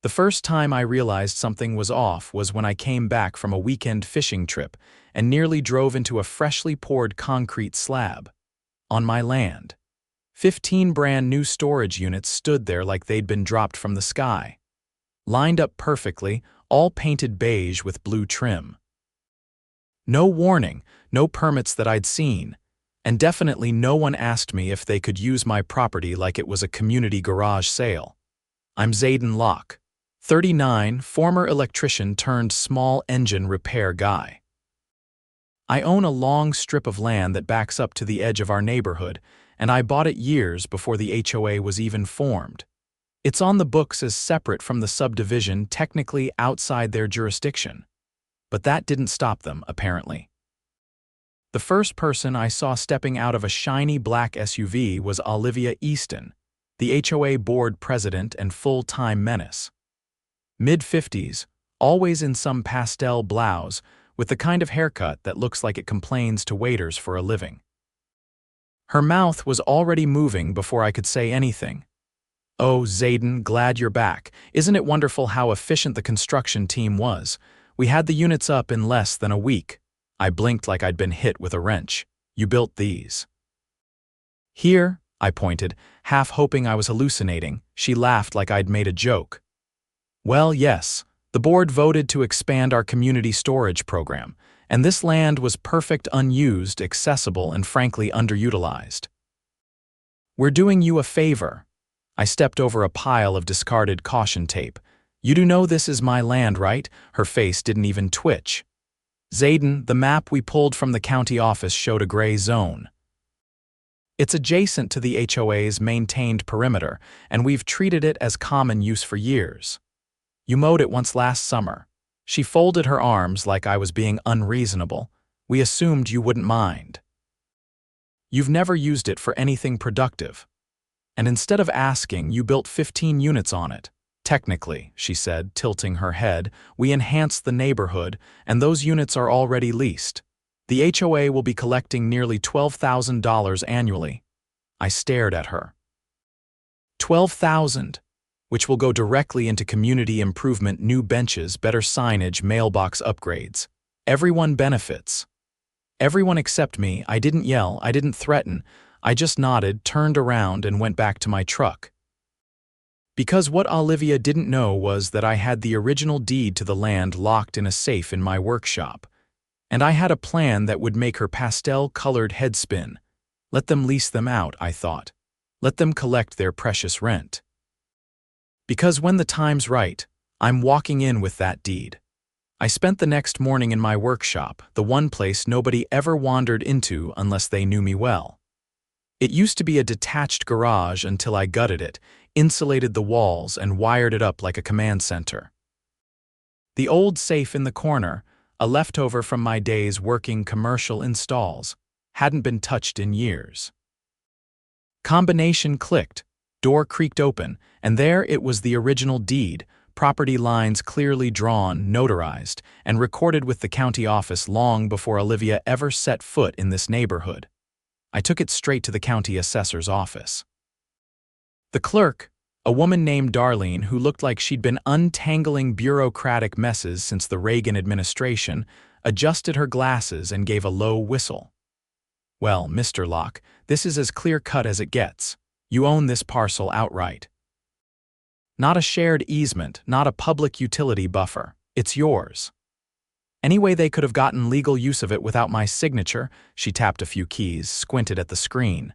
The first time I realized something was off was when I came back from a weekend fishing trip and nearly drove into a freshly poured concrete slab. On my land. 15 brand new storage units stood there like they'd been dropped from the sky. Lined up perfectly, all painted beige with blue trim. No warning, no permits that I'd seen, and definitely no one asked me if they could use my property like it was a community garage sale. I'm Zayden Locke, 39, former electrician turned small engine repair guy. I own a long strip of land that backs up to the edge of our neighborhood, and I bought it years before the HOA was even formed. It's on the books as separate from the subdivision, technically outside their jurisdiction. But that didn't stop them, apparently. The first person I saw stepping out of a shiny black SUV was Olivia Easton, the HOA board president and full-time menace. Mid-50s, always in some pastel blouse, with the kind of haircut that looks like it complains to waiters for a living. Her mouth was already moving before I could say anything. "Oh, Zayden, glad you're back. Isn't it wonderful how efficient the construction team was? We had the units up in less than a week." I blinked like I'd been hit with a wrench. "You built these?" "Here," I pointed, half hoping I was hallucinating. She laughed like I'd made a joke. "Well, yes. The board voted to expand our community storage program, and this land was perfect, unused, accessible, and frankly underutilized. We're doing you a favor." I stepped over a pile of discarded caution tape. "You do know this is my land, right?" Her face didn't even twitch. "Zayden, the map we pulled from the county office showed a gray zone. It's adjacent to the HOA's maintained perimeter, and we've treated it as common use for years. You mowed it once last summer." She folded her arms like I was being unreasonable. "We assumed you wouldn't mind. You've never used it for anything productive. And instead of asking, you built 15 units on it. Technically," she said, tilting her head, "we enhanced the neighborhood, and those units are already leased. The HOA will be collecting nearly $12,000 annually." I stared at her. $12,000, which will go directly into community improvement, new benches, better signage, mailbox upgrades. Everyone benefits. Everyone except me. I didn't yell, I didn't threaten. I just nodded, turned around, and went back to my truck. Because what Olivia didn't know was that I had the original deed to the land locked in a safe in my workshop. And I had a plan that would make her pastel-colored head spin. Let them lease them out, I thought. Let them collect their precious rent. Because when the time's right, I'm walking in with that deed. I spent the next morning in my workshop, the one place nobody ever wandered into unless they knew me well. It used to be a detached garage until I gutted it, insulated the walls, and wired it up like a command center. The old safe in the corner, a leftover from my days working commercial installs, hadn't been touched in years. Combination clicked, door creaked open, and there it was, the original deed, property lines clearly drawn, notarized, and recorded with the county office long before Olivia ever set foot in this neighborhood. I took it straight to the county assessor's office. The clerk, a woman named Darlene who looked like she'd been untangling bureaucratic messes since the Reagan administration, adjusted her glasses and gave a low whistle. "Well, Mr. Locke, this is as clear-cut as it gets. You own this parcel outright. Not a shared easement, not a public utility buffer. It's yours. Any way they could have gotten legal use of it without my signature?" She tapped a few keys, squinted at the screen.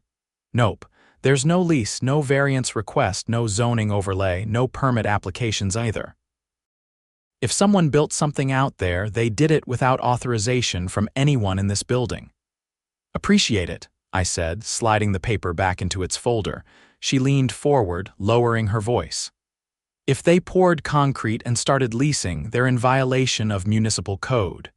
"Nope. There's no lease, no variance request, no zoning overlay, no permit applications either. If someone built something out there, they did it without authorization from anyone in this building." "Appreciate it," I said, sliding the paper back into its folder. She leaned forward, lowering her voice. "If they poured concrete and started leasing, they're in violation of municipal code.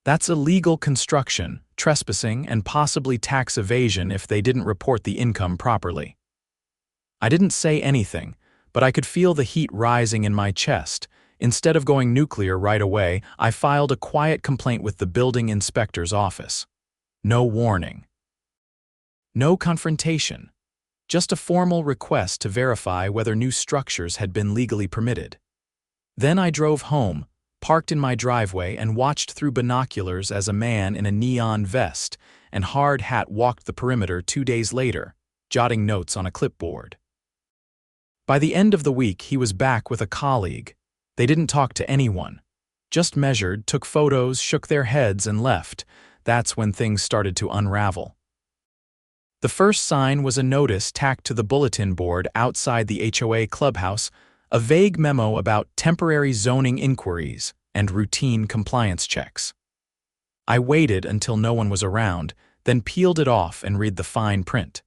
That's illegal construction, trespassing, and possibly tax evasion if they didn't report the income properly." I didn't say anything, but I could feel the heat rising in my chest. Instead of going nuclear right away, I filed a quiet complaint with the building inspector's office. No warning. No confrontation. Just a formal request to verify whether new structures had been legally permitted. Then I drove home, parked in my driveway, and watched through binoculars as a man in a neon vest and hard hat walked the perimeter 2 days later, jotting notes on a clipboard. By the end of the week, he was back with a colleague. They didn't talk to anyone. Just measured, took photos, shook their heads, and left. That's when things started to unravel. The first sign was a notice tacked to the bulletin board outside the HOA clubhouse, a vague memo about temporary zoning inquiries and routine compliance checks. I waited until no one was around, then peeled it off and read the fine print.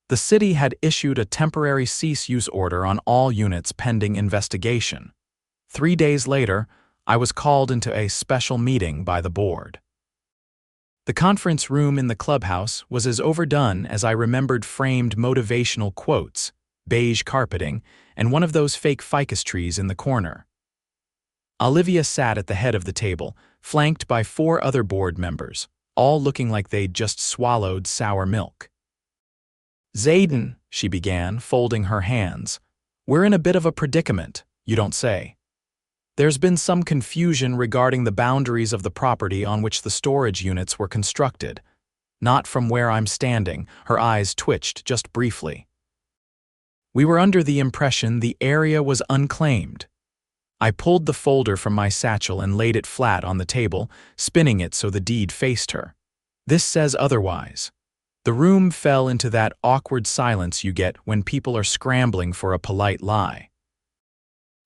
The city had issued a temporary cease-use order on all units pending investigation. 3 days later, I was called into a special meeting by the board. The conference room in the clubhouse was as overdone as I remembered framed motivational quotes, beige carpeting, and one of those fake ficus trees in the corner. Olivia sat at the head of the table, flanked by 4 other board members, all looking like they'd just swallowed sour milk. "Zayden," she began, folding her hands, "we're in a bit of a predicament, you don't say. There's been some confusion regarding the boundaries of the property on which the storage units were constructed. Not from where I'm standing," her eyes twitched just briefly. "We were under the impression the area was unclaimed." I pulled the folder from my satchel and laid it flat on the table, spinning it so the deed faced her. "This says otherwise." The room fell into that awkward silence you get when people are scrambling for a polite lie.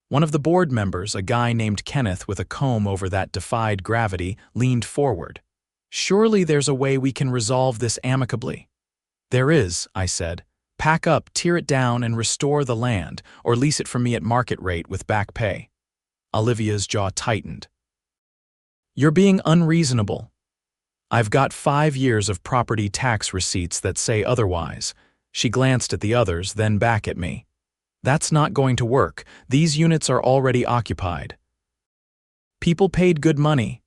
One of the board members, a guy named Kenneth with a comb over that defied gravity, leaned forward. "Surely there's a way we can resolve this amicably." "There is," I said. "Pack up, tear it down, and restore the land, or lease it from me at market rate with back pay." Olivia's jaw tightened. "You're being unreasonable. I've got 5 years of property tax receipts that say otherwise." She glanced at the others, then back at me. "That's not going to work. These units are already occupied. People paid good money.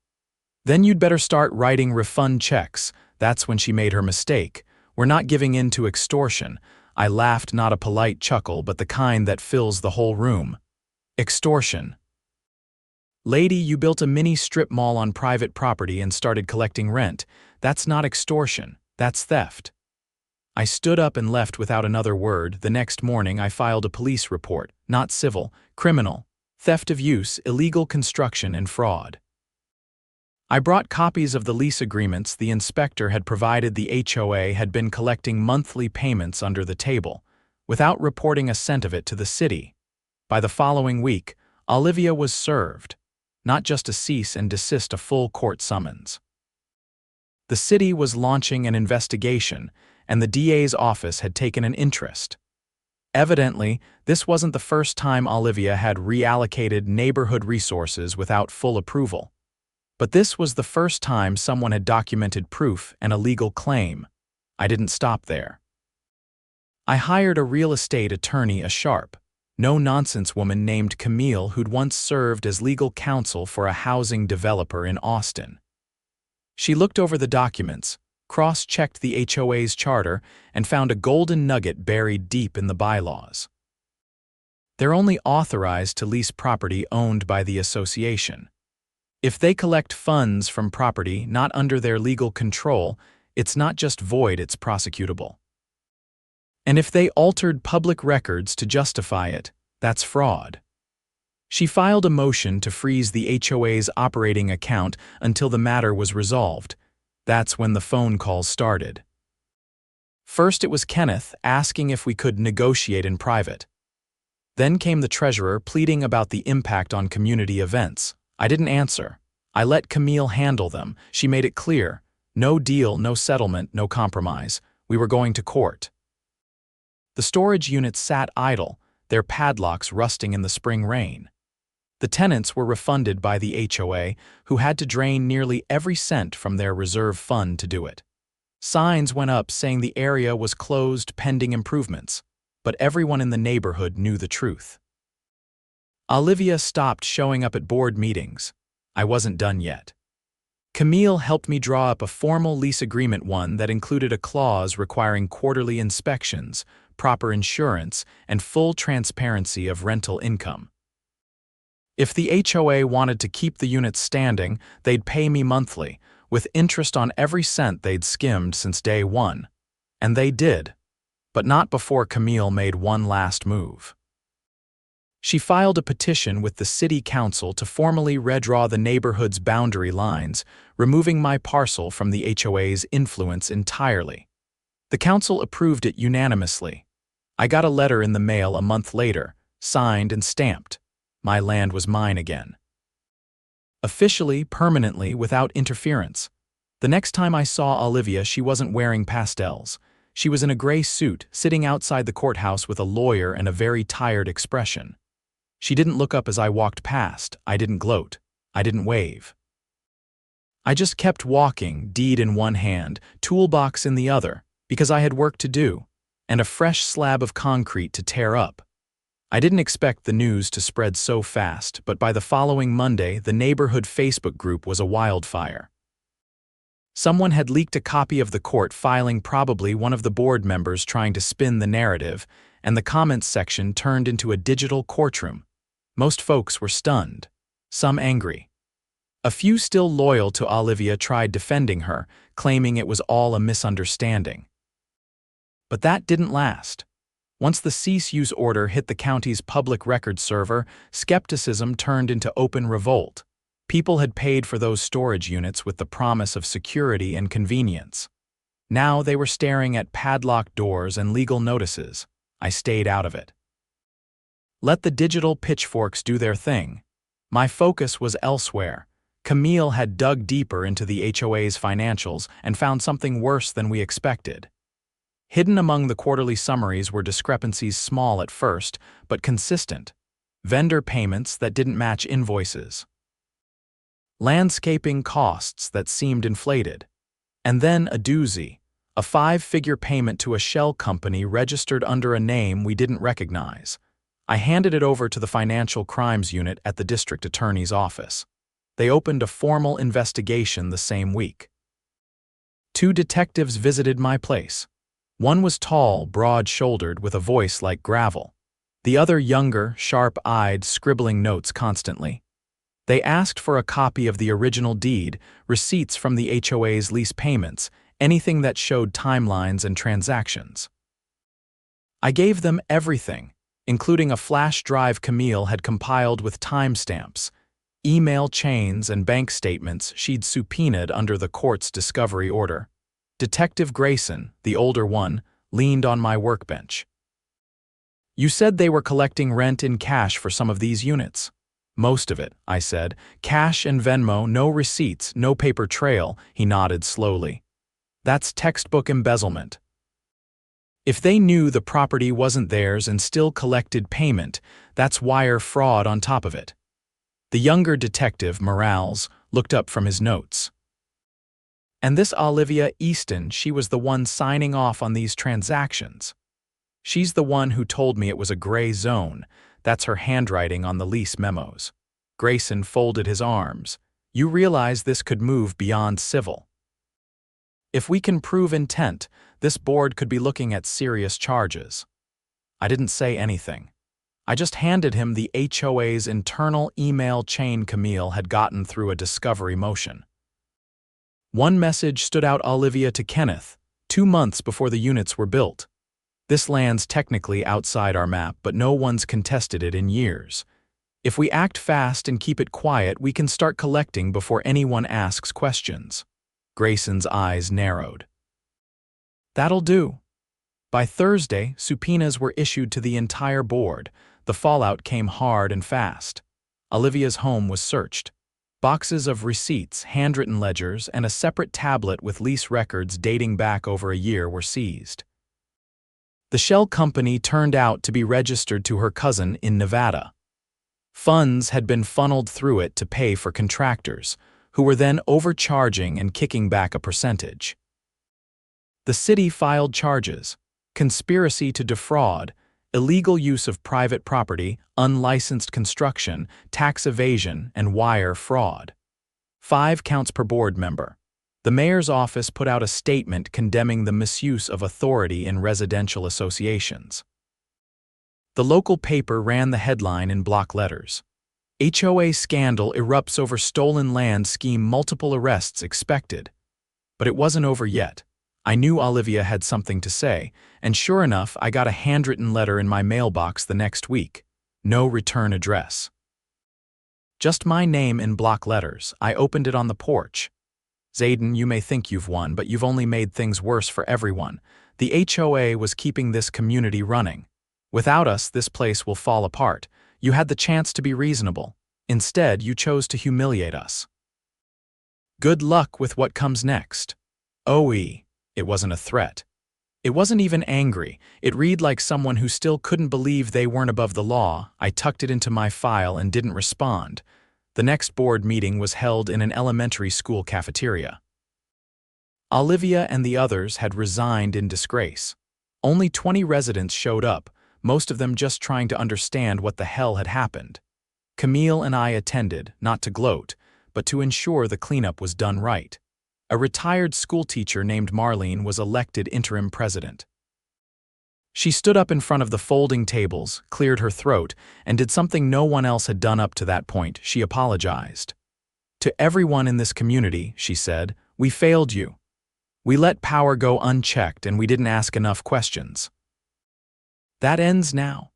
Then you'd better start writing refund checks." That's when she made her mistake. "We're not giving in to extortion." I laughed, not a polite chuckle, but the kind that fills the whole room. "Extortion? Lady, you built a mini strip mall on private property and started collecting rent. That's not extortion. That's theft." I stood up and left without another word. The next morning I filed a police report, not civil, criminal, theft of use, illegal construction, and fraud. I brought copies of the lease agreements the inspector had provided. The HOA had been collecting monthly payments under the table, without reporting a cent of it to the city. By the following week, Olivia was served, not just a cease and desist, a full court summons. The city was launching an investigation, and the DA's office had taken an interest. Evidently, this wasn't the first time Olivia had reallocated neighborhood resources without full approval. But this was the first time someone had documented proof and a legal claim. I didn't stop there. I hired a real estate attorney, a sharp, no-nonsense woman named Camille who'd once served as legal counsel for a housing developer in Austin. She looked over the documents, cross-checked the HOA's charter, and found a golden nugget buried deep in the bylaws. They're only authorized to lease property owned by the association. If they collect funds from property not under their legal control, it's not just void, it's prosecutable. And if they altered public records to justify it, that's fraud. She filed a motion to freeze the HOA's operating account until the matter was resolved. That's when the phone calls started. First it was Kenneth asking if we could negotiate in private. Then came the treasurer pleading about the impact on community events. I didn't answer. I let Camille handle them. She made it clear. No deal, no settlement, no compromise. We were going to court. The storage units sat idle, their padlocks rusting in the spring rain. The tenants were refunded by the HOA, who had to drain nearly every cent from their reserve fund to do it. Signs went up saying the area was closed pending improvements, but everyone in the neighborhood knew the truth. Olivia stopped showing up at board meetings. I wasn't done yet. Camille helped me draw up a formal lease agreement, one that included a clause requiring quarterly inspections, proper insurance, and full transparency of rental income. If the HOA wanted to keep the units standing, they'd pay me monthly, with interest on every cent they'd skimmed since day one. And they did, but not before Camille made one last move. She filed a petition with the city council to formally redraw the neighborhood's boundary lines, removing my parcel from the HOA's influence entirely. The council approved it unanimously. I got a letter in the mail a month later, signed and stamped. My land was mine again. Officially, permanently, without interference. The next time I saw Olivia, she wasn't wearing pastels. She was in a gray suit, sitting outside the courthouse with a lawyer and a very tired expression. She didn't look up as I walked past. I didn't gloat. I didn't wave. I just kept walking, deed in one hand, toolbox in the other, because I had work to do, and a fresh slab of concrete to tear up. I didn't expect the news to spread so fast, but by the following Monday, the neighborhood Facebook group was a wildfire. Someone had leaked a copy of the court filing, probably one of the board members trying to spin the narrative, and the comments section turned into a digital courtroom. Most folks were stunned, some angry. A few still loyal to Olivia tried defending her, claiming it was all a misunderstanding. But that didn't last. Once the cease-use order hit the county's public record server, skepticism turned into open revolt. People had paid for those storage units with the promise of security and convenience. Now they were staring at padlocked doors and legal notices. I stayed out of it. Let the digital pitchforks do their thing. My focus was elsewhere. Camille had dug deeper into the HOA's financials and found something worse than we expected. Hidden among the quarterly summaries were discrepancies, small at first, but consistent. Vendor payments that didn't match invoices. Landscaping costs that seemed inflated. And then a doozy, a 5-figure payment to a shell company registered under a name we didn't recognize. I handed it over to the Financial Crimes Unit at the district attorney's office. They opened a formal investigation the same week. 2 detectives visited my place. One was tall, broad-shouldered, with a voice like gravel. The other younger, sharp-eyed, scribbling notes constantly. They asked for a copy of the original deed, receipts from the HOA's lease payments, anything that showed timelines and transactions. I gave them everything, including a flash drive Camille had compiled with timestamps, email chains and bank statements she'd subpoenaed under the court's discovery order. Detective Grayson, the older one, leaned on my workbench. "You said they were collecting rent in cash for some of these units." "Most of it," I said. "Cash and Venmo, no receipts, no paper trail." He nodded slowly. "That's textbook embezzlement." If they knew the property wasn't theirs and still collected payment, that's wire fraud on top of it. The younger detective, Morales, looked up from his notes. "And this Olivia Easton, she was the one signing off on these transactions. She's the one who told me it was a gray zone. That's her handwriting on the lease memos." Grayson folded his arms. "You realize this could move beyond civil. If we can prove intent, this board could be looking at serious charges." I didn't say anything. I just handed him the HOA's internal email chain Camille had gotten through a discovery motion. One message stood out: Olivia to Kenneth, 2 months before the units were built. "This land's technically outside our map, but no one's contested it in years. If we act fast and keep it quiet, we can start collecting before anyone asks questions." Grayson's eyes narrowed. "That'll do." By Thursday, subpoenas were issued to the entire board. The fallout came hard and fast. Olivia's home was searched. Boxes of receipts, handwritten ledgers, and a separate tablet with lease records dating back over a year were seized. The shell company turned out to be registered to her cousin in Nevada. Funds had been funneled through it to pay for contractors, who were then overcharging and kicking back a percentage. The city filed charges: conspiracy to defraud, illegal use of private property, unlicensed construction, tax evasion, and wire fraud. 5 counts per board member. The mayor's office put out a statement condemning the misuse of authority in residential associations. The local paper ran the headline in block letters. HOA scandal erupts over stolen land scheme, multiple arrests expected. But it wasn't over yet. I knew Olivia had something to say, and sure enough, I got a handwritten letter in my mailbox the next week. No return address. Just my name in block letters. I opened it on the porch. Zayden, you may think you've won, but you've only made things worse for everyone. The HOA was keeping this community running. Without us, this place will fall apart. You had the chance to be reasonable. Instead, you chose to humiliate us. Good luck with what comes next. OE. It wasn't a threat. It wasn't even angry. It read like someone who still couldn't believe they weren't above the law. I tucked it into my file and didn't respond. The next board meeting was held in an elementary school cafeteria. Olivia and the others had resigned in disgrace. Only 20 residents showed up, most of them just trying to understand what the hell had happened. Camille and I attended, not to gloat, but to ensure the cleanup was done right. A retired schoolteacher named Marlene was elected interim president. She stood up in front of the folding tables, cleared her throat, and did something no one else had done up to that point. She apologized. To everyone in this community, she said, we failed you. We let power go unchecked and we didn't ask enough questions. That ends now.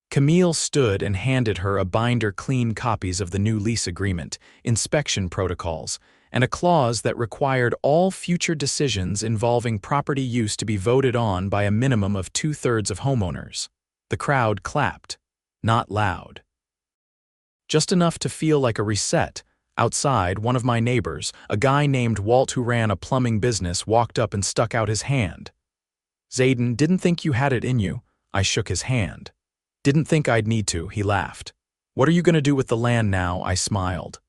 Camille stood and handed her a binder clean copies of the new lease agreement, inspection protocols, and a clause that required all future decisions involving property use to be voted on by a minimum of 2/3 of homeowners. The crowd clapped, not loud. Just enough to feel like a reset. Outside, one of my neighbors, a guy named Walt who ran a plumbing business, walked up and stuck out his hand. Zayden, didn't think you had it in you. I shook his hand. Didn't think I'd need to, he laughed. What are you going to do with the land now? I smiled.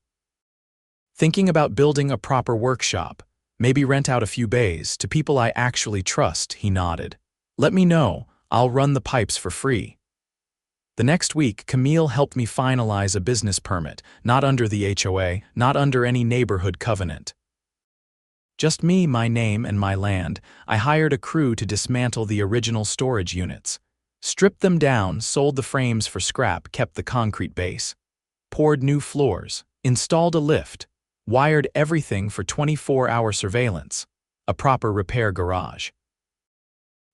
Thinking about building a proper workshop, maybe rent out a few bays to people I actually trust, he nodded. Let me know, I'll run the pipes for free. The next week, Camille helped me finalize a business permit, not under the HOA, not under any neighborhood covenant. Just me, my name, and my land. I hired a crew to dismantle the original storage units. Stripped them down, sold the frames for scrap, kept the concrete base. Poured new floors, installed a lift. Wired everything for 24-hour surveillance, a proper repair garage.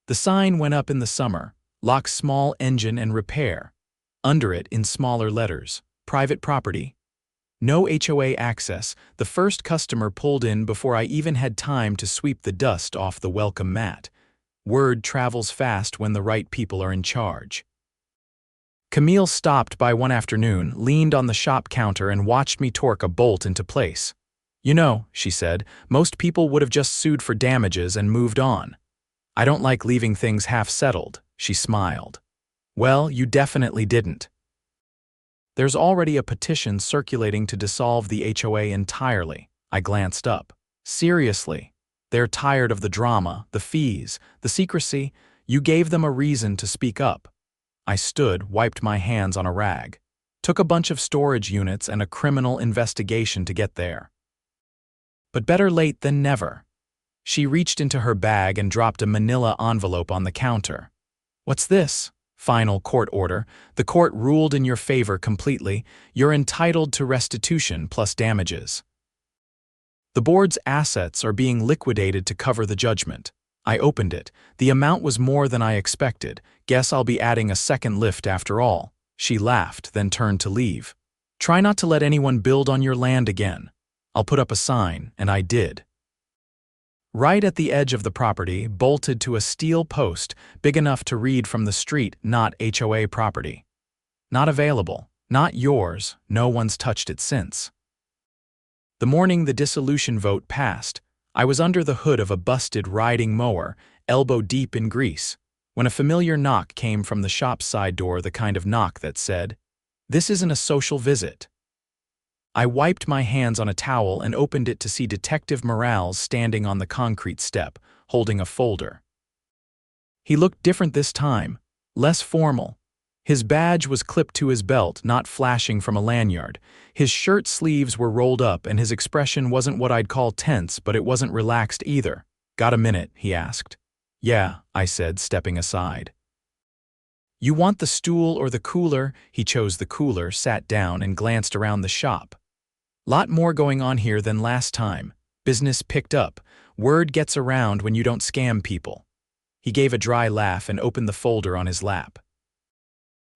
The sign went up in the summer, Locke small engine and repair. Under it, in smaller letters, private property. No HOA access. The first customer pulled in before I even had time to sweep the dust off the welcome mat. Word travels fast when the right people are in charge. Camille stopped by one afternoon, leaned on the shop counter and watched me torque a bolt into place. You know, she said, most people would have just sued for damages and moved on. I don't like leaving things half settled, she smiled. Well, you definitely didn't. There's already a petition circulating to dissolve the HOA entirely. I glanced up. Seriously, they're tired of the drama, the fees, the secrecy. You gave them a reason to speak up. I stood, wiped my hands on a rag. Took a bunch of storage units and a criminal investigation to get there. But better late than never. She reached into her bag and dropped a manila envelope on the counter. What's this? Final court order. The court ruled in your favor completely. You're entitled to restitution plus damages. The board's assets are being liquidated to cover the judgment. I opened it. The amount was more than I expected. Guess I'll be adding a second lift after all. She laughed, then turned to leave. Try not to let anyone build on your land again. I'll put up a sign, and I did. Right at the edge of the property, bolted to a steel post big enough to read from the street, not HOA property. Not available, not yours, no one's touched it since. The morning the dissolution vote passed, I was under the hood of a busted riding mower, elbow deep in grease, when a familiar knock came from the shop's side door, the kind of knock that said, "This isn't a social visit." I wiped my hands on a towel and opened it to see Detective Morales standing on the concrete step, holding a folder. He looked different this time, less formal. His badge was clipped to his belt, not flashing from a lanyard. His shirt sleeves were rolled up, and his expression wasn't what I'd call tense, but it wasn't relaxed either. "Got a minute?" he asked. "Yeah," I said, stepping aside. "You want the stool or the cooler?" He chose the cooler, sat down, and glanced around the shop. "Lot more going on here than last time. Business picked up. Word gets around when you don't scam people." He gave a dry laugh and opened the folder on his lap.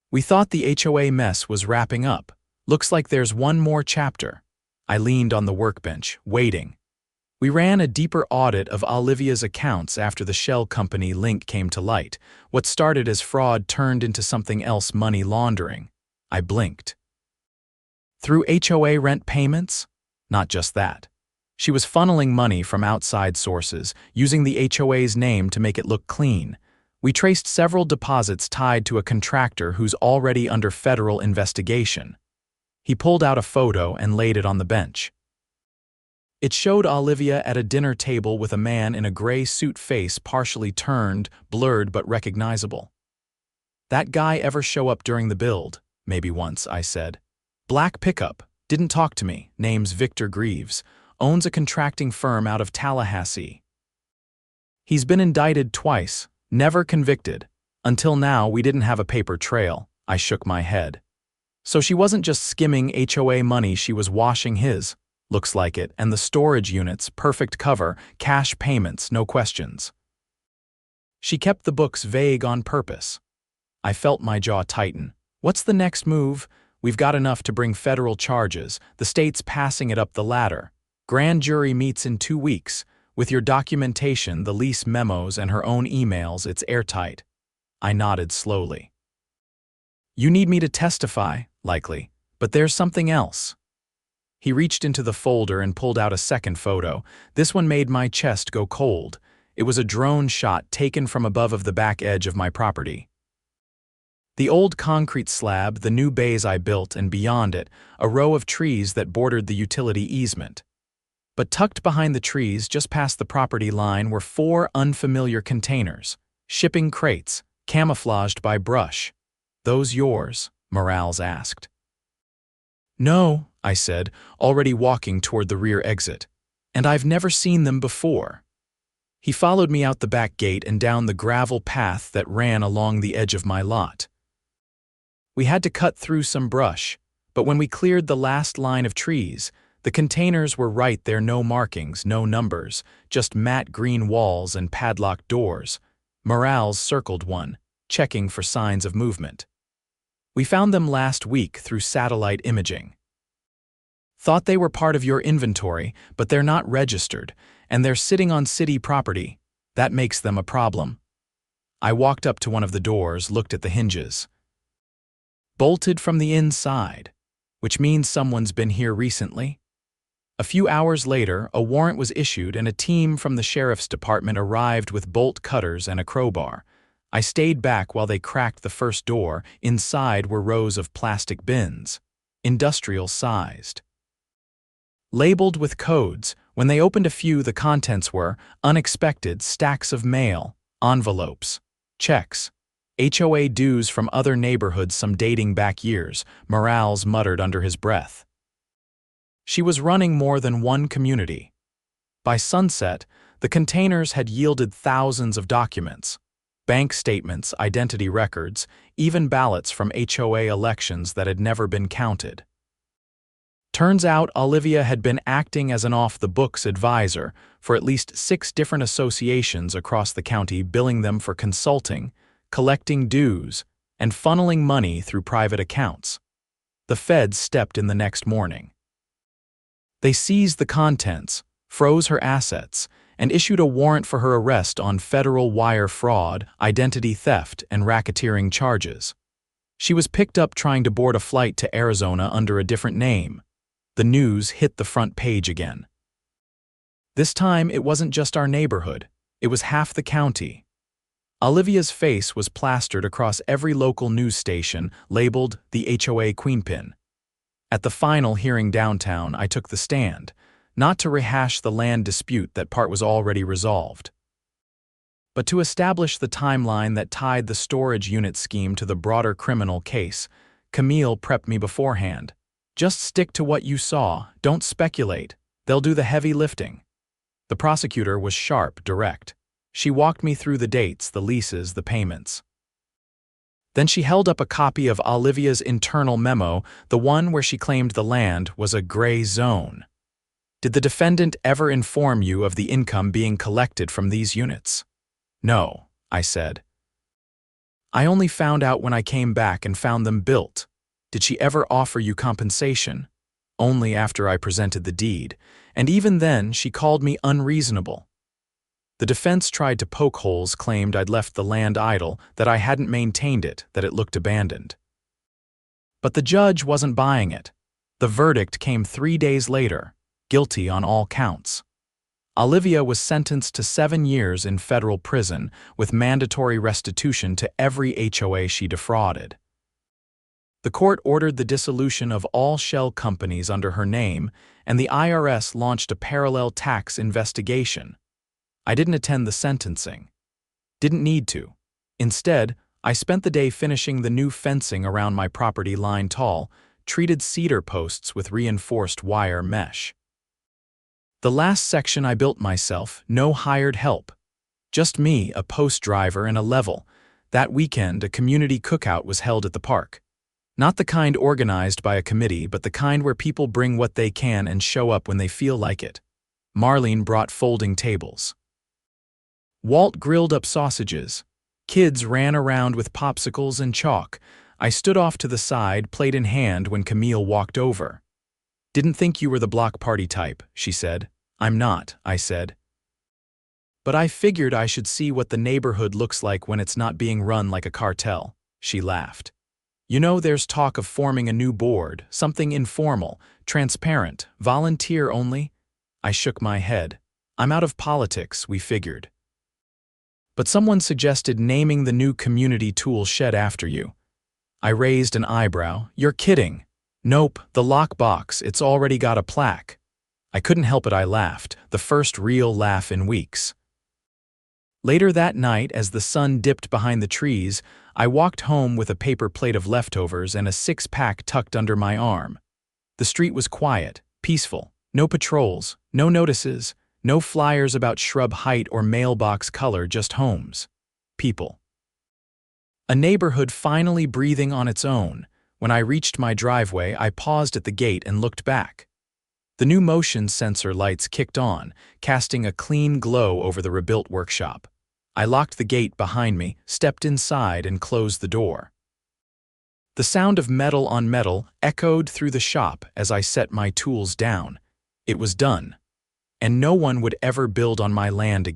"We thought the HOA mess was wrapping up. Looks like there's one more chapter." I leaned on the workbench, waiting. "We ran a deeper audit of Olivia's accounts after the shell company link came to light. What started as fraud turned into something else: money laundering." I blinked. "Through HOA rent payments?" "Not just that. She was funneling money from outside sources, using the HOA's name to make it look clean. We traced several deposits tied to a contractor who's already under federal investigation." He pulled out a photo and laid it on the bench. It showed Olivia at a dinner table with a man in a gray suit, face partially turned, blurred but recognizable. "That guy ever show up during the build?" "Maybe once," I said. "Black pickup. Didn't talk to me. Name's Victor Greaves. Owns a contracting firm out of Tallahassee. He's been indicted twice. Never convicted. Until now, we didn't have a paper trail." I shook my head. "So she wasn't just skimming HOA money, she was washing his." "Looks like it. And the storage units, perfect cover, cash payments, no questions." "She kept the books vague on purpose." I felt my jaw tighten. "What's the next move?" "We've got enough to bring federal charges. The state's passing it up the ladder. Grand jury meets in 2 weeks. With your documentation, the lease memos, and her own emails, it's airtight." I nodded slowly. "You need me to testify?" "Likely. But there's something else." He reached into the folder and pulled out a second photo. This one made my chest go cold. It was a drone shot taken from above of the back edge of my property. The old concrete slab, the new bays I built, and beyond it, a row of trees that bordered the utility easement. But tucked behind the trees, just past the property line, were 4 unfamiliar containers, shipping crates, camouflaged by brush. "Those yours?" Morales asked. "No," I said, already walking toward the rear exit. "And I've never seen them before." He followed me out the back gate and down the gravel path that ran along the edge of my lot. We had to cut through some brush, but when we cleared the last line of trees, the containers were right there. No markings, no numbers, just matte green walls and padlocked doors. Morales circled one, checking for signs of movement. "We found them last week through satellite imaging. Thought they were part of your inventory, but they're not registered, and they're sitting on city property. That makes them a problem." I walked up to one of the doors, looked at the hinges. Bolted from the inside, which means someone's been here recently. A few hours later, a warrant was issued and a team from the sheriff's department arrived with bolt cutters and a crowbar. I stayed back while they cracked the first door. Inside were rows of plastic bins, industrial-sized, labeled with codes. When they opened a few, the contents were unexpected: stacks of mail, envelopes, checks, HOA dues from other neighborhoods, some dating back years, Morales muttered under his breath. She was running more than one community. By sunset, the containers had yielded thousands of documents: bank statements, identity records, even ballots from HOA elections that had never been counted. Turns out Olivia had been acting as an off-the-books advisor for at least 6 different associations across the county, billing them for consulting, collecting dues, and funneling money through private accounts. The feds stepped in the next morning. They seized the contents, froze her assets, and issued a warrant for her arrest on federal wire fraud, identity theft, and racketeering charges. She was picked up trying to board a flight to Arizona under a different name. The news hit the front page again. This time, it wasn't just our neighborhood. It was half the county. Olivia's face was plastered across every local news station, labeled the HOA Queenpin. At the final hearing downtown, I took the stand, not to rehash the land dispute. That part was already resolved, But to establish the timeline that tied the storage unit scheme to the broader criminal case, Camille prepped me beforehand. Just stick to what you saw, don't speculate. They'll do the heavy lifting. The prosecutor was sharp, direct. She walked me through the dates, the leases, the payments. Then she held up a copy of Olivia's internal memo, the one where she claimed the land was a gray zone. Did the defendant ever inform you of the income being collected from these units? No, I said. I only found out when I came back and found them built. Did she ever offer you compensation? Only after I presented the deed, and even then she called me unreasonable. The defense tried to poke holes, claimed I'd left the land idle, that I hadn't maintained it, that it looked abandoned. But the judge wasn't buying it. The verdict came 3 days later, guilty on all counts. Olivia was sentenced to 7 years in federal prison with mandatory restitution to every HOA she defrauded. The court ordered the dissolution of all shell companies under her name, and the IRS launched a parallel tax investigation. I didn't attend the sentencing. Didn't need to. Instead, I spent the day finishing the new fencing around my property line tall, treated cedar posts with reinforced wire mesh. The last section I built myself, no hired help. Just me, a post driver, and a level. That weekend, a community cookout was held at the park. Not the kind organized by a committee, but the kind where people bring what they can and show up when they feel like it. Marlene brought folding tables. Walt grilled up sausages. Kids ran around with popsicles and chalk. I stood off to the side, plate in hand, when Camille walked over. "Didn't think you were the block party type," she said. "I'm not," I said. "But I figured I should see what the neighborhood looks like when it's not being run like a cartel," she laughed. "You know, there's talk of forming a new board, something informal, transparent, volunteer only." I shook my head. "I'm out of politics," we figured. "But someone suggested naming the new community tool shed after you." I raised an eyebrow. "You're kidding." "Nope, the lockbox, it's already got a plaque." I couldn't help it, I laughed, the first real laugh in weeks. Later that night, as the sun dipped behind the trees, I walked home with a paper plate of leftovers and a 6-pack tucked under my arm. The street was quiet, peaceful, no patrols, no notices, no flyers about shrub height or mailbox color, just homes. People. A neighborhood finally breathing on its own. When I reached my driveway, I paused at the gate and looked back. The new motion sensor lights kicked on, casting a clean glow over the rebuilt workshop. I locked the gate behind me, stepped inside, and closed the door. The sound of metal on metal echoed through the shop as I set my tools down. It was done. And no one would ever build on my land again.